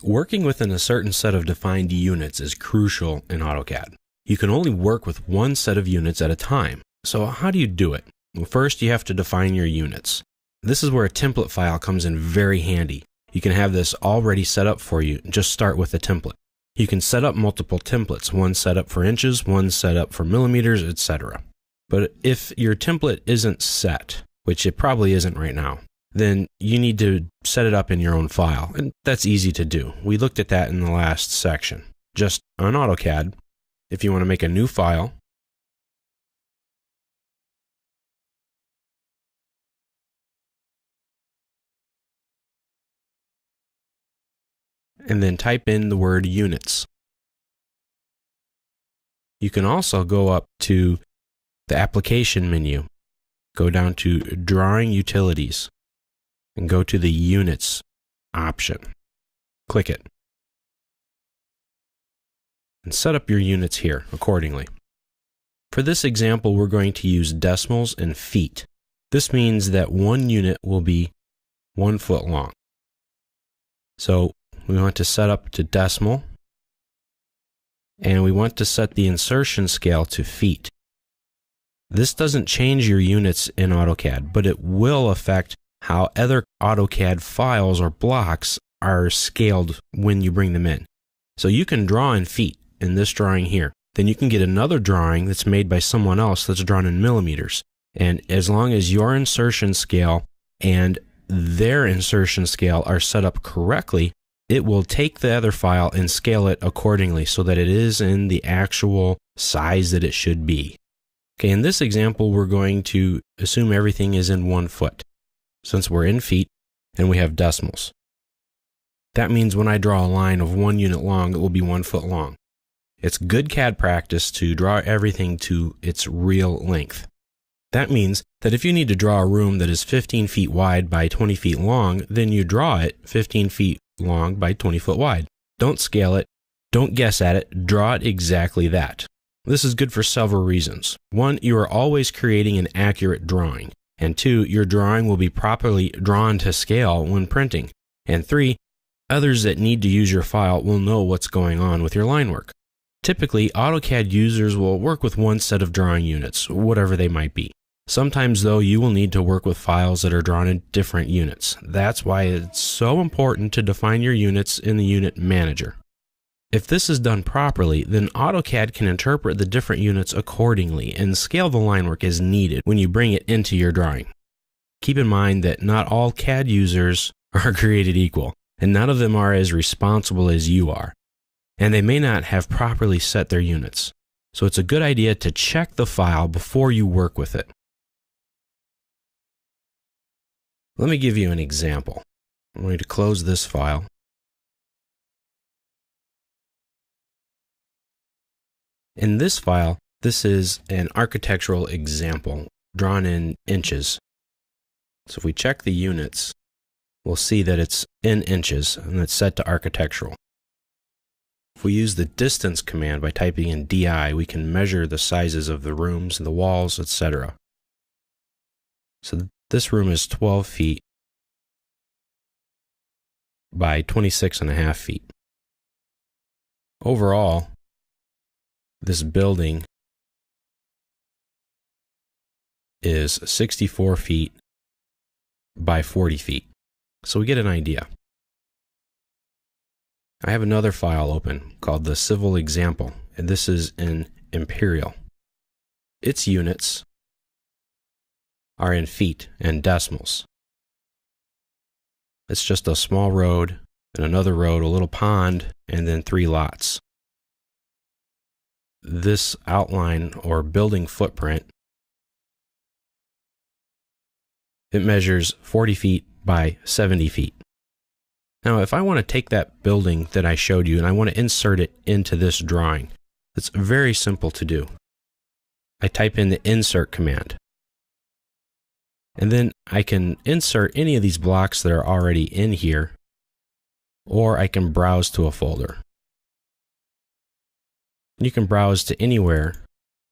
Working within a certain set of defined units is crucial in AutoCAD. You can only work with one set of units at a time. So how do you do it? Well, first you have to define your units. This is where a template file comes in very handy. You can have this already set up for you. Just start with a template. You can set up multiple templates, one set up for inches, one set up for millimeters, etc. But if your template isn't set, which it probably isn't right now, then you need to set it up in your own file, and that's easy to do. We looked at that in the last section. Just on AutoCAD, if you want to make a new file, and then type in the word units. You can also go up to the application menu, go down to Drawing Utilities, and go to the Units option. Click it. And set up your units here accordingly. For this example, we're going to use decimals and feet. This means that one unit will be 1 foot long. So we want to set up to decimal, and we want to set the insertion scale to feet. This doesn't change your units in AutoCAD, but it will affect how other AutoCAD files or blocks are scaled when you bring them in. So you can draw in feet in this drawing here. Then you can get another drawing that's made by someone else that's drawn in millimeters. And as long as your insertion scale and their insertion scale are set up correctly, it will take the other file and scale it accordingly so that it is in the actual size that it should be. Okay, in this example, we're going to assume everything is in 1 foot, since we're in feet and we have decimals. That means when I draw a line of 1 unit long, it will be 1 foot long. It's good CAD practice to draw everything to its real length. That means that if you need to draw a room that is 15 feet wide by 20 feet long, then you draw it 15 feet long by 20 foot wide. Don't scale it, don't guess at it, draw it exactly that. This is good for several reasons. 1, you are always creating an accurate drawing. And 2, your drawing will be properly drawn to scale when printing. And 3, others that need to use your file will know what's going on with your line work. Typically, AutoCAD users will work with one set of drawing units, whatever they might be. Sometimes, though, you will need to work with files that are drawn in different units. That's why it's so important to define your units in the Unit Manager. If this is done properly, then AutoCAD can interpret the different units accordingly and scale the line work as needed when you bring it into your drawing. Keep in mind that not all CAD users are created equal, and none of them are as responsible as you are, and they may not have properly set their units. So it's a good idea to check the file before you work with it. Let me give you an example. I'm going to close this file. In this file, this is an architectural example drawn in inches. So if we check the units, we'll see that it's in inches and it's set to architectural. If we use the distance command by typing in DI, we can measure the sizes of the rooms, the walls, etc. So this room is 12 feet by 26.5 feet. Overall, this building is 64 feet by 40 feet. So we get an idea. I have another file open called the Civil Example, and this is in Imperial. Its units are in feet and decimals. It's just a small road and another road, a little pond, and then 3 lots. This outline or building footprint, it measures 40 feet by 70 feet. Now, if I want to take that building that I showed you and I want to insert it into this drawing, it's very simple to do. I type in the Insert command. And then I can insert any of these blocks that are already in here, or I can browse to a folder. You can browse to anywhere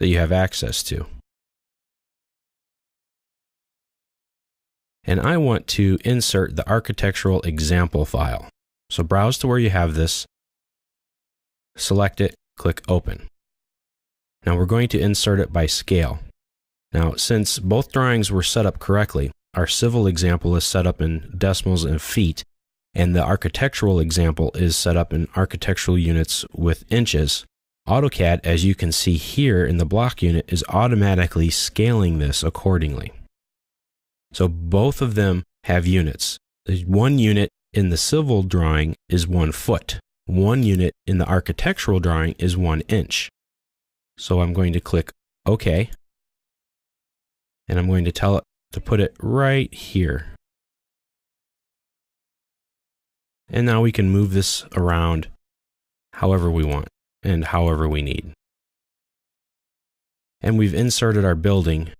that you have access to. And I want to insert the architectural example file. So browse to where you have this, select it, click Open. Now we're going to insert it by scale. Now, since both drawings were set up correctly, our civil example is set up in decimals and feet, and the architectural example is set up in architectural units with inches. AutoCAD, as you can see here in the block unit, is automatically scaling this accordingly. So both of them have units. One unit in the civil drawing is 1 foot. One unit in the architectural drawing is 1 inch. So I'm going to click OK, and I'm going to tell it to put it right here. And now we can move this around however we want and however we need. And we've inserted our building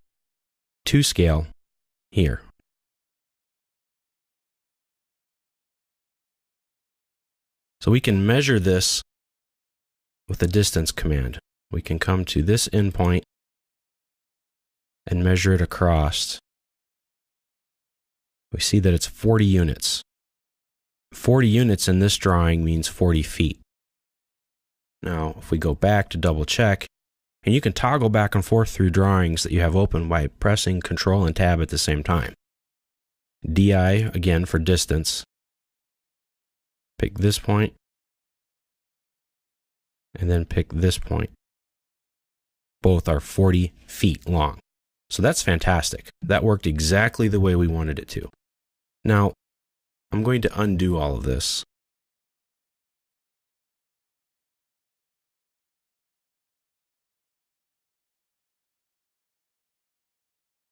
to scale here. So we can measure this with the distance command. We can come to this endpoint and measure it across. We see that it's 40 units. 40 units in this drawing means 40 feet. Now, if we go back to double check, and you can toggle back and forth through drawings that you have open by pressing Control and Tab at the same time. DI, again, for distance. Pick this point, and then pick this point. Both are 40 feet long. So that's fantastic. That worked exactly the way we wanted it to. Now, I'm going to undo all of this.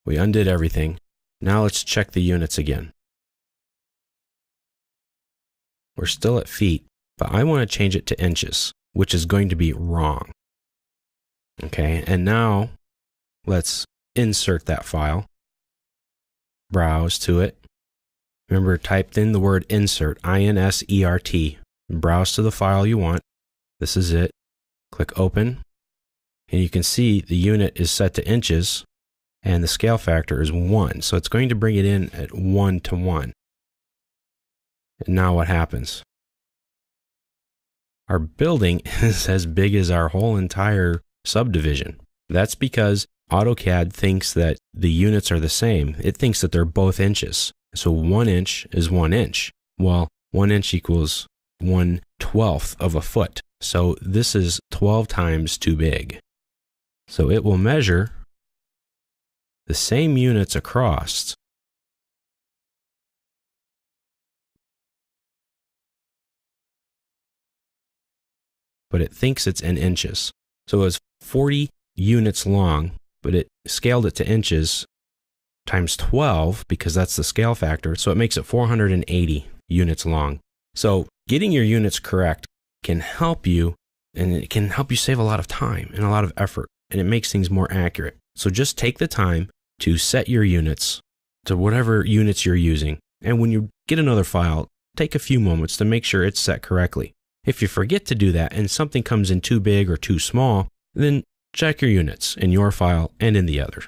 We undid everything. Now let's check the units again. We're still at feet, but I want to change it to inches, which is going to be wrong. Okay, and now let's insert that file. Browse to it. Remember, typed in the word insert, I-N-S-E-R-T. Browse to the file you want. This is it. Click Open. And you can see the unit is set to inches, and the scale factor is 1. So it's going to bring it in at 1 to 1. And now what happens? Our building is as big as our whole entire subdivision. That's because AutoCAD thinks that the units are the same. It thinks that they're both inches. So 1 inch is 1 inch. Well, 1 inch equals 1/12 of a foot. So this is 12 times too big. So it will measure the same units across, but it thinks it's in inches. So it was 40 units long, but it scaled it to inches times 12 because that's the scale factor. So it makes it 480 units long. So getting your units correct can help you, and it can help you save a lot of time and a lot of effort, and it makes things more accurate. So just take the time to set your units to whatever units you're using. And when you get another file, take a few moments to make sure it's set correctly. If you forget to do that and something comes in too big or too small, then check your units in your file and in the other.